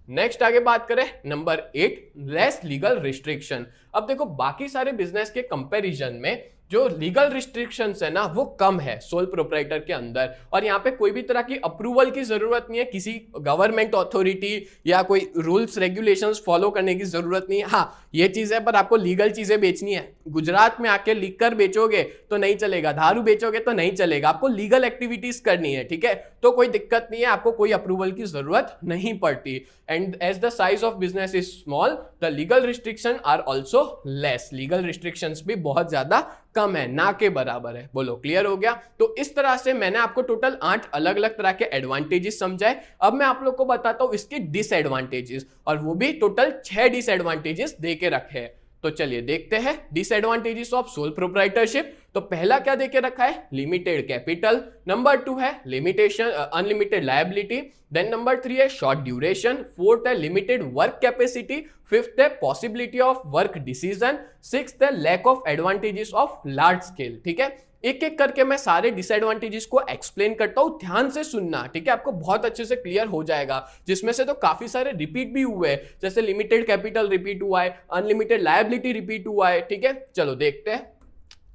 नेक्स्ट आगे बात करें नंबर 8, लेस लीगल रिस्ट्रिक्शन। अब देखो, बाकी सारे बिजनेस के कंपैरिजन में जो लीगल रिस्ट्रिक्शंस है ना, वो कम है सोल प्रोप्राइटर के अंदर, और यहाँ पे कोई भी तरह की अप्रूवल की जरूरत नहीं है, किसी गवर्नमेंट अथॉरिटी या कोई रूल्स रेगुलेशंस फॉलो करने की जरूरत नहीं है। हाँ, ये चीज है, पर आपको लीगल चीजें बेचनी है। गुजरात में आके लिकर बेचोगे तो नहीं चलेगा, दारू बेचोगे तो नहीं चलेगा, आपको लीगल एक्टिविटीज करनी है, ठीक है। तो कोई दिक्कत नहीं है, आपको कोई अप्रूवल की जरूरत नहीं पड़ती। And as the size of business is small, the legal restriction are also less. Legal restrictions भी बहुत ज्यादा कम है, ना के बराबर है। बोलो, क्लियर हो गया? तो इस तरह से मैंने आपको टोटल 8 अलग अलग तरह के एडवांटेजेस समझाए। अब मैं आप लोग को बताता हूं इसके डिसएडवांटेजेस, और वो भी टोटल 6 डिसएडवांटेजेस दे के रखे हैं। तो चलिए देखते हैं डिसएडवांटेजेस ऑफ सोल प्रोप्राइटरशिप। तो पहला क्या देके रखा है, लिमिटेड कैपिटल। नंबर 2 है limitation, unlimited liability. Then number 3 है शॉर्ट ड्यूरेशन। 4th है लिमिटेड वर्क कैपेसिटी। 5th है possibility of work decision. 6th है lack of advantages of large scale. ठीक है, एक एक करके मैं सारे डिसएडवांटेजेस को एक्सप्लेन करता हूं, ध्यान से सुनना, ठीक है, आपको बहुत अच्छे से क्लियर हो जाएगा। जिसमें से तो काफी सारे रिपीट भी हुए हैं, जैसे लिमिटेड कैपिटल रिपीट हुआ है, अनलिमिटेड लायबिलिटी रिपीट हुआ है, ठीक है। चलो देखते हैं।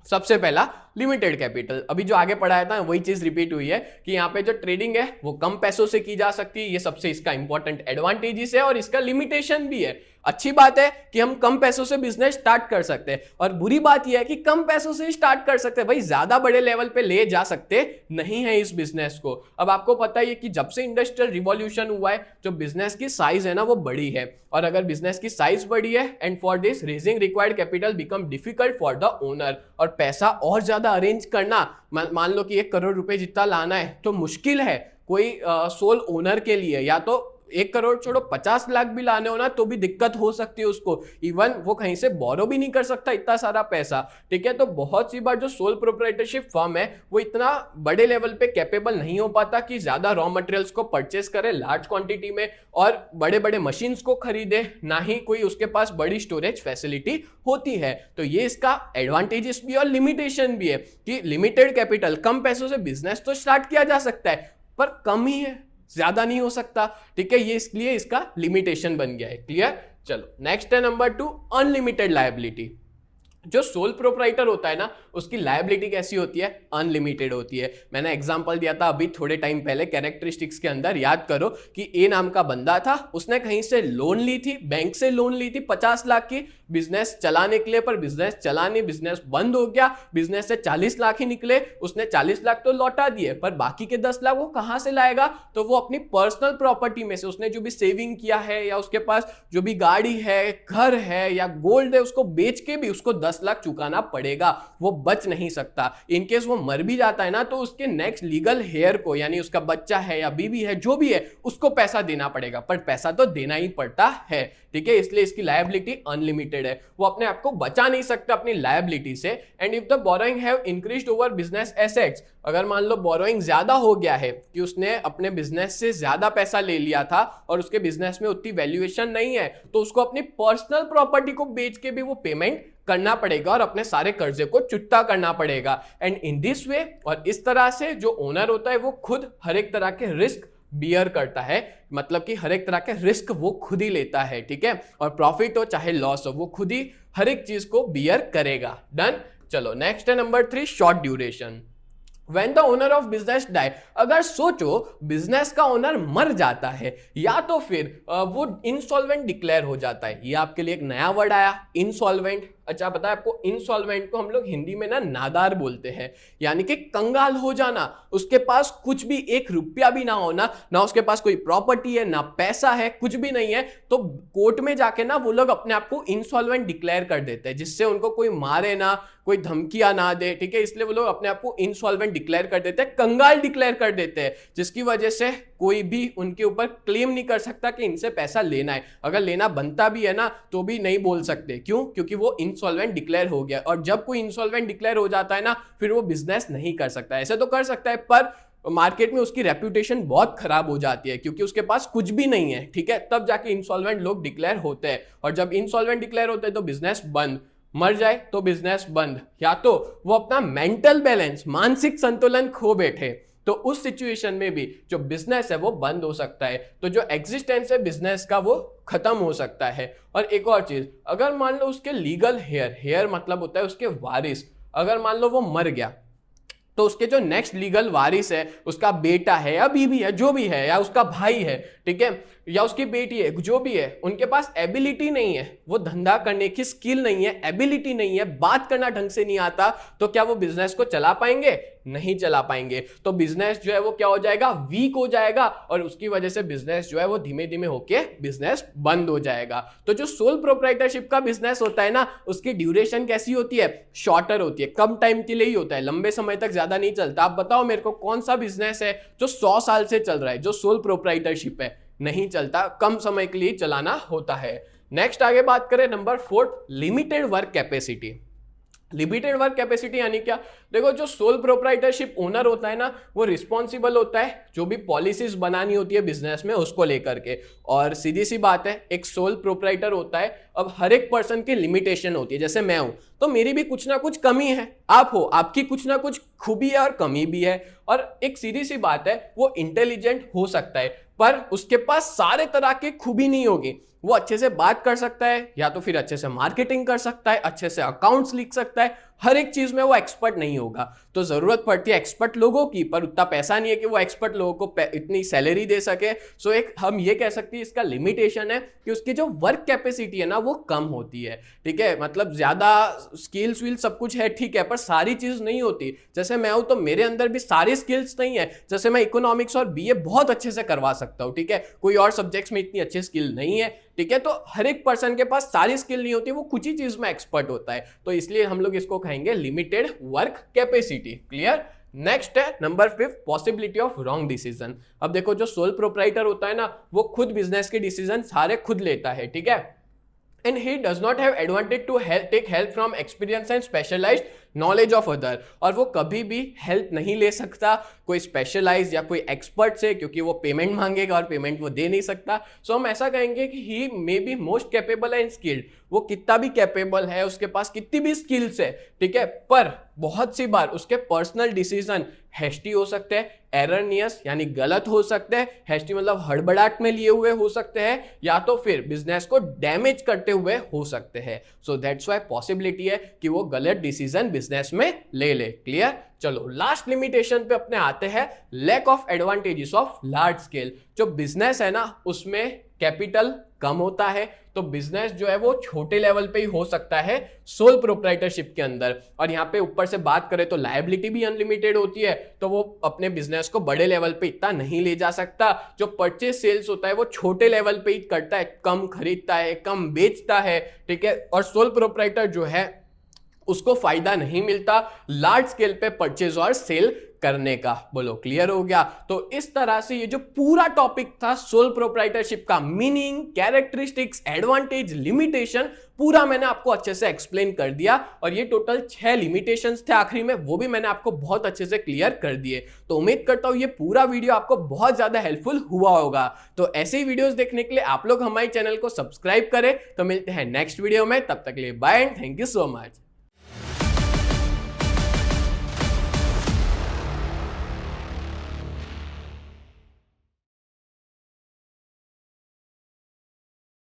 सबसे पहला लिमिटेड कैपिटल, अभी जो आगे पढ़ाया था वही चीज रिपीट हुई है कि यहाँ पे जो ट्रेडिंग है वो कम पैसों से की जा सकती है। ये सबसे इसका इंपॉर्टेंट एडवांटेजेस है, और इसका लिमिटेशन भी है। अच्छी बात है कि हम कम पैसों से बिजनेस स्टार्ट कर सकते हैं, और बुरी बात यह है कि कम पैसों से स्टार्ट कर सकते हैं, भाई ज्यादा बड़े लेवल पे ले जा सकते नहीं है इस बिजनेस को। अब आपको पता है कि जब से इंडस्ट्रियल रिवॉल्यूशन हुआ है, जो बिजनेस की साइज है ना वो बड़ी है, और अगर बिजनेस की साइज बड़ी है, and for this raising required capital become difficult for the owner, और पैसा और ज्यादा अरेंज करना, मान लो कि 1 करोड़ रुपए जितना लाना है तो मुश्किल है कोई सोल ओनर के लिए। या तो 1 करोड़ छोड़ो 50 लाख भी लाने हो ना तो भी दिक्कत हो सकती है उसको, इवन वो कहीं से बोरो भी नहीं कर सकता इतना सारा पैसा, ठीक है। तो बहुत सी बार जो सोल प्रोप्राइटरशिप फर्म है वो इतना बड़े लेवल पे कैपेबल नहीं हो पाता कि ज्यादा रॉ मटेरियल्स को परचेस करे लार्ज क्वांटिटी में और बड़े बड़े मशीन्स को खरीदे, ना ही कोई उसके पास बड़ी स्टोरेज फैसिलिटी होती है। तो ये इसका एडवांटेजेस भी और लिमिटेशन भी है कि लिमिटेड कैपिटल, कम पैसों से बिजनेस तो स्टार्ट किया जा सकता है पर कम ही है, ज्यादा नहीं हो सकता, ठीक है। ये इसलिए इसका लिमिटेशन बन गया है। क्लियर? चलो नेक्स्ट है नंबर 2, अनलिमिटेड लायबिलिटी। जो सोल प्रोप्राइटर होता है ना उसकी लायबिलिटी कैसी होती है? अनलिमिटेड होती है। मैंने एग्जांपल दिया था अभी थोड़े टाइम पहले कैरेक्टरिस्टिक्स के अंदर, याद करो कि ए नाम का बंदा था, उसने कहीं से लोन ली थी, बैंक से लोन ली थी 50 लाख की बिजनेस चलाने के लिए, पर बिजनेस चला नहीं, बिजनेस बंद हो गया, बिजनेस से 40 लाख ही निकले, उसने 40 लाख तो लौटा दिए पर बाकी के 10 लाख वो कहां से लाएगा? तो वो अपनी पर्सनल प्रॉपर्टी में से, उसने जो भी सेविंग किया है या उसके पास जो भी गाड़ी है, घर है या गोल्ड है, उसको बेच के भी उसको 10 लाख चुकाना पड़ेगा, वो बच नहीं सकता। इनकेस वो मर भी जाता है ना तो उसके नेक्स्ट लीगल हेयर को, यानी उसका बच्चा है या बीवी है जो भी है, उसको पैसा देना पड़ेगा, पर पैसा तो देना ही पड़ता है, ठीक है। इसलिए इसकी लायबिलिटी अनलिमिटेड है, वो अपने आप को बचा नहीं सकता अपनी लायबिलिटी से। And if the borrowing have increased over business assets, अगर मान लो बोरोइंग ज्यादा हो गया है कि उसने अपने बिजनेस से ज्यादा पैसा ले लिया था और उसके बिजनेस में उतनी वैल्यूएशन नहीं है, तो उसको अपनी पर्सनल प्रॉपर्टी को बेच के भी वो पेमेंट करना पड़ेगा और अपने सारे कर्जे को चुकता करना पड़ेगा। एंड इन दिस वे, और इस तरह से जो ओनर होता है वो खुद हर एक तरह के रिस्क बियर करता है, मतलब कि हर एक तरह के रिस्क वो खुद ही लेता है, ठीक है। और प्रॉफिट हो चाहे लॉस हो, वो खुद ही हर एक चीज को बियर करेगा। डन? चलो नेक्स्ट है number 3, short duration. When the owner of business die, अगर सोचो बिजनेस का ओनर मर जाता है या तो फिर वो इंसॉल्वेंट डिक्लेयर हो जाता है। ये आपके लिए एक नया वर्ड आया, इंसॉल्वेंट। अच्छा पता है आपको, इंसॉल्वेंट को हम लोग हिंदी में ना नादार बोलते हैं, यानी कि कंगाल हो जाना, उसके पास कुछ भी 1 रुपया भी ना होना, ना उसके पास कोई प्रॉपर्टी है ना पैसा है, कुछ भी नहीं है, तो कोर्ट में जाके ना वो लोग अपने आप को इंसॉल्वेंट डिक्लेयर कर देते हैं, जिससे उनको कोई मारे ना, कोई धमकियां ना दे, ठीक है। इसलिए वो लोग अपने आप को इंसॉल्वेंट डिक्लेयर कर देते हैं, कंगाल डिक्लेयर कर देते हैं, जिसकी वजह से कोई भी उनके ऊपर क्लेम नहीं कर सकता कि इनसे पैसा लेना है। अगर लेना बनता भी है ना तो भी नहीं बोल सकते। क्यों? क्योंकि वो इंसॉल्वेंट डिक्लेयर हो गया, और जब कोई इंसॉल्वेंट डिक्लेयर हो जाता है ना फिर वो बिजनेस नहीं कर सकता। ऐसे तो कर सकता है पर मार्केट में उसकी रेप्यूटेशन बहुत खराब हो जाती है क्योंकि उसके पास कुछ भी नहीं है, ठीक है। तब जाके इंसॉल्वेंट लोग डिक्लेयर होते हैं, और जब इंसॉल्वेंट डिक्लेयर होते हैं तो बिजनेस बंद, मर जाए तो बिजनेस बंद, या तो वो अपना मेंटल बैलेंस, मानसिक संतुलन खो बैठे, तो उस सिचुएशन में भी जो बिजनेस है वो बंद हो सकता है। तो जो एग्जिस्टेंस है बिजनेस का वो खत्म हो सकता है। और एक और चीज, अगर मान लो उसके लीगल हेयर मतलब होता है उसके वारिस, अगर मान लो वो मर गया तो उसके जो नेक्स्ट लीगल वारिस है, उसका बेटा है या बीवी है जो भी है, या उसका भाई है, ठीक है, या उसकी बेटी है, जो भी है, उनके पास एबिलिटी नहीं है, वो धंधा करने की स्किल नहीं है, एबिलिटी नहीं है, बात करना ढंग से नहीं आता, तो क्या वो बिजनेस को चला पाएंगे? नहीं चला पाएंगे। तो बिजनेस जो है वो क्या हो जाएगा? वीक हो जाएगा, और उसकी वजह से बिजनेस जो है वो धीमे धीमे होके बिजनेस बंद हो जाएगा। तो जो सोल प्रोप्राइटरशिप का बिजनेस होता है ना, उसकी ड्यूरेशन कैसी होती है? शॉर्टर होती है, कम टाइम के लिए ही होता है, लंबे समय तक ज्यादा नहीं चलता। आप बताओ मेरे को कौन सा बिजनेस है जो 100 साल से चल रहा है, जो सोल प्रोप्राइटरशिप है? नहीं चलता, कम समय के लिए चलाना होता है। नेक्स्ट आगे बात करें number 4, limited work capacity. Limited work capacity यानी क्या? देखो जो सोल प्रोप्राइटरशिप ओनर होता है ना वो रिस्पॉन्सिबल होता है जो भी पॉलिसीज बनानी होती है बिजनेस में उसको लेकर के। और सीधी सी बात है, एक सोल प्रोप्राइटर होता है, अब हर एक पर्सन की लिमिटेशन होती है। जैसे मैं हूं तो मेरी भी कुछ ना कुछ कमी है, आप हो आपकी कुछ ना कुछ खूबी है और कमी भी है। और एक सीधी सी बात है, वो इंटेलिजेंट हो सकता है पर उसके पास सारे तरह की खूबी नहीं होगी। वो अच्छे से बात कर सकता है, या तो फिर अच्छे से मार्केटिंग कर सकता है, अच्छे से अकाउंट्स लिख सकता है, हर एक चीज में वो एक्सपर्ट नहीं होगा। तो जरूरत पड़ती है एक्सपर्ट लोगों की, पर उतना पैसा नहीं है कि वो एक्सपर्ट लोगों को इतनी सैलरी दे सके। सो एक हम ये कह सकते हैं इसका लिमिटेशन है कि उसकी जो वर्क कैपेसिटी है ना वो कम होती है, ठीक है। मतलब ज्यादा स्किल्स विल सब कुछ है, ठीक है, पर सारी चीज नहीं होती। जैसे मैं हूं तो मेरे अंदर भी सारी स्किल्स नहीं है। जैसे मैं इकोनॉमिक्स और बीए बहुत अच्छे से करवा सकता हूं, ठीक है, कोई और सब्जेक्ट्स में इतनी अच्छी स्किल नहीं है, ठीक है। तो हर एक पर्सन के पास सारी स्किल नहीं होती, वो कुछ ही चीज में एक्सपर्ट होता है। तो इसलिए हम लोग इसको कहेंगे limited work capacity. Clear? Next है number 5 possibility of wrong decision. अब देखो जो सोल प्रोप्राइटर होता है ना, वो खुद बिजनेस के डिसीजन सारे खुद लेता है, ठीक है, and he does not have advantage to take help from experience and specialized knowledge of other। और वो कभी भी हेल्प नहीं ले सकता कोई स्पेशलाइज या कोई एक्सपर्ट से, क्योंकि वो पेमेंट मांगेगा और पेमेंट वो दे नहीं सकता। सो हम ऐसा कहेंगे कि he may be most capable and skilled, वो कितना भी कैपेबल है, उसके पास कितनी भी स्किल्स है, ठीक है, पर बहुत सी बार उसके पर्सनल डिसीजन हैस्टी हो सकते हैं, एरनियस यानी गलत हो सकते हैं, हैस्टी मतलब हड़बड़ाहट में लिए हुए हो सकते हैं, या तो फिर बिजनेस को डैमेज करते हुए हो सकते हैं। सो दैट्स व्हाई पॉसिबिलिटी है कि वो गलत डिसीजन बिजनेस में ले ले। क्लियर? चलो लास्ट लिमिटेशन पे अपने आते हैं, lack of advantages of large scale. जो बिजनेस है ना उसमें कैपिटल कम होता है, तो बिजनेस जो है वो छोटे लेवल पे ही हो सकता है सोल प्रोप्राइटरशिप के अंदर। और यहाँ पे ऊपर से बात करें तो लायबिलिटी भी अनलिमिटेड होती है, तो वो अपने बिजनेस को बड़े लेवल पे इतना नहीं ले जा सकता। जो परचेज सेल्स होता है वो छोटे लेवल पे ही करता है, कम खरीदता है, कम बेचता है, ठीक है। और सोल प्रोप्राइटर जो है उसको फायदा नहीं मिलता लार्ज स्केल पे परचेज और सेल करने का। बोलो क्लियर हो गया? तो इस तरह से ये जो पूरा टॉपिक था सोल प्रोप्राइटरशिप का, मीनिंग, कैरेक्टरिस्टिक्स, एडवांटेज, लिमिटेशन, पूरा मैंने आपको अच्छे से एक्सप्लेन कर दिया। और ये टोटल 6 लिमिटेशंस थे आखिरी में, वो भी मैंने आपको बहुत अच्छे से क्लियर कर दिए। तो उम्मीद करता हूं ये पूरा वीडियो आपको बहुत ज्यादा हेल्पफुल हुआ होगा। तो ऐसे ही वीडियोस देखने के लिए आप लोग हमारे चैनल को सब्सक्राइब करें। तो मिलते हैं नेक्स्ट वीडियो में, तब तक के लिए bye and thank you so much.